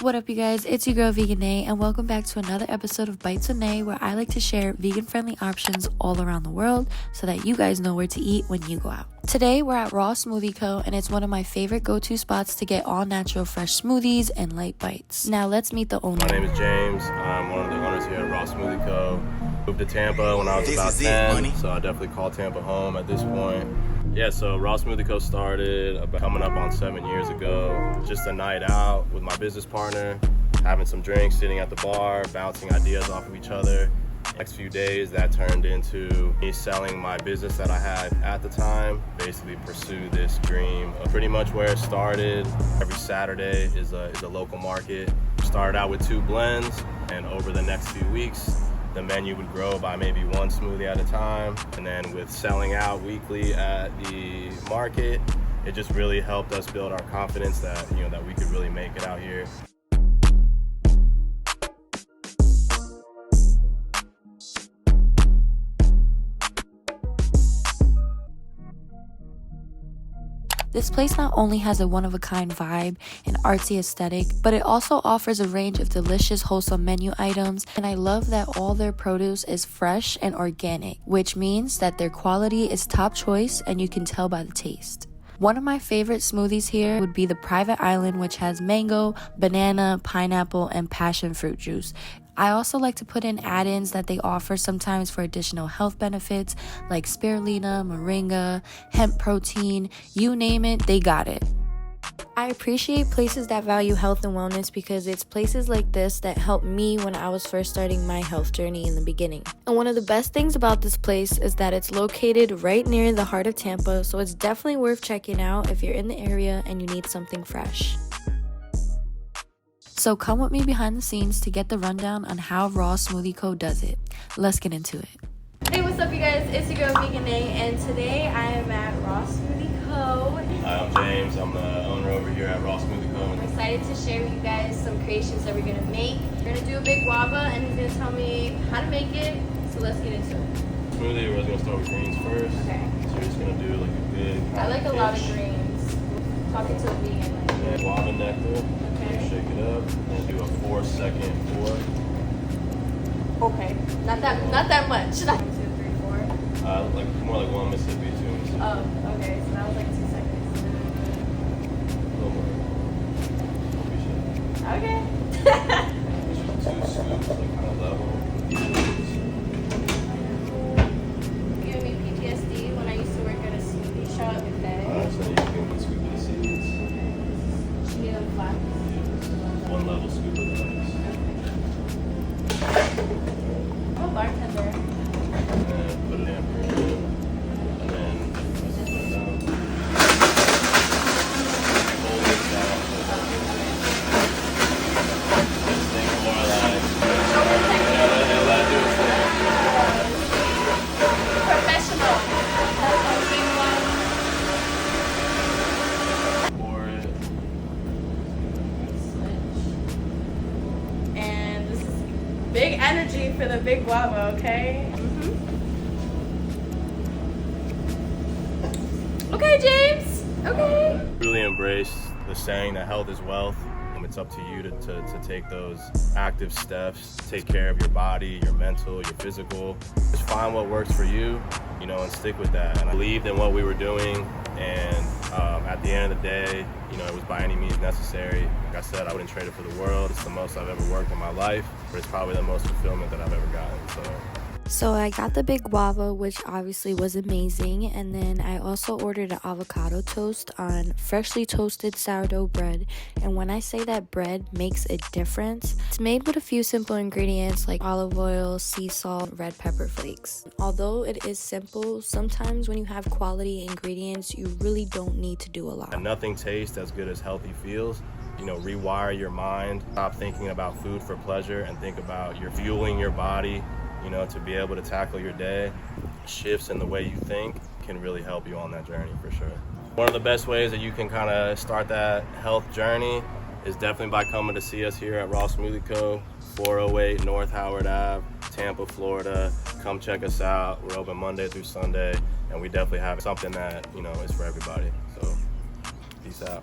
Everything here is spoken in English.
What up, you guys? It's your girl Vegan Nay, and welcome back to another episode of Bites with Nay, where I like to share vegan-friendly options all around the world so that you guys know where to eat when you go out. Today, we're at Smoothie Co, and it's one of my favorite go-to spots to get all-natural fresh smoothies and light bites. Now, let's meet the owner. My name is James. I'm one of the owners here at Smoothie Co. Moved to Tampa when I was about 10, so I definitely call Tampa home at this point. Yeah, so Smoothie Co started about coming up on 7 years ago. Just a night out with my business partner, having some drinks, sitting at the bar, bouncing ideas off of each other. Next few days, that turned into me selling my business that I had at the time, basically pursue this dream. Pretty much where it started, every Saturday is a local market. Started out with 2 blends, and over the next few weeks, the menu would grow by maybe 1 smoothie at a time. And then with selling out weekly at the market, it just really helped us build our confidence that, that we could really make it out here. This place not only has a one-of-a-kind vibe and artsy aesthetic, but it also offers a range of delicious, wholesome menu items, and I love that all their produce is fresh and organic, which means that their quality is top choice and you can tell by the taste. One of my favorite smoothies here would be the Private Island, which has mango, banana, pineapple, and passion fruit juice. I also like to put in add-ins that they offer sometimes for additional health benefits like spirulina, moringa, hemp protein, you name it, they got it. I appreciate places that value health and wellness because it's places like this that helped me when I was first starting my health journey in the beginning. And one of the best things about this place is that it's located right near the heart of Tampa, so it's definitely worth checking out if you're in the area and you need something fresh. So come with me behind the scenes to get the rundown on how Smoothie Co does it. Let's get into it. Hey, what's up, you guys? It's your girl Vegan Nay, and today I am at Smoothie Co. Hi, I'm James. I'm the owner over here at Smoothie Co. I'm excited to share with you guys some creations that we're gonna make. We're gonna do a big guava, and he's gonna tell me how to make it. So let's get into it. Smoothie, we're gonna start with greens first. Okay. So you're just gonna do like a good. I like a lot of greens. Talking to a vegan. And guava nectar. Okay. Shake it up and do a 4-second pour. Okay. Not that much. 1, 2, 3, 4. Like more like 1 Mississippi, 2 Mississippi. Oh, okay. So that was like 2 seconds. A little more. Don't be shy. Okay. Just 2 scoops, like kind of level. Giving me PTSD when I used to work at a smoothie shop. Okay. So you can scoop of the seeds. Should be them flat. 1 level scoop of the ice. I'm a bartender. And put it in for a minute. And then just put it down. Hold it down. Just think more like. Yeah, let it do its thing. Professional. That's what we want. Pour it. Switch. And this is big energy for the big guava, okay? Okay, James. Okay. Really embrace the saying that health is wealth. It's up to you to take those active steps, take care of your body, your mental, your physical. Just find what works for you, and stick with that. And I believed in what we were doing, and at the end of the day, it was by any means necessary. Like I said, I wouldn't trade it for the world. It's the most I've ever worked in my life, but it's probably the most fulfillment that I've ever gotten. So I got the big guava, which obviously was amazing, and then I also ordered an avocado toast on freshly toasted sourdough bread. And when I say that bread makes a difference, it's made with a few simple ingredients like olive oil, sea salt, red pepper flakes. Although it is simple, sometimes when you have quality ingredients, you really don't need to do a lot. And nothing tastes as good as healthy feels. Rewire your mind, stop thinking about food for pleasure and think about you're fueling your body. To be able to tackle your day. Shifts in the way you think can really help you on that journey for sure. One of the best ways that you can kind of start that health journey is definitely by coming to see us here at Smoothie Co. 408 North Howard Ave, Tampa, Florida. Come check us out. We're open Monday through Sunday, and we definitely have something that, is for everybody. So, peace out.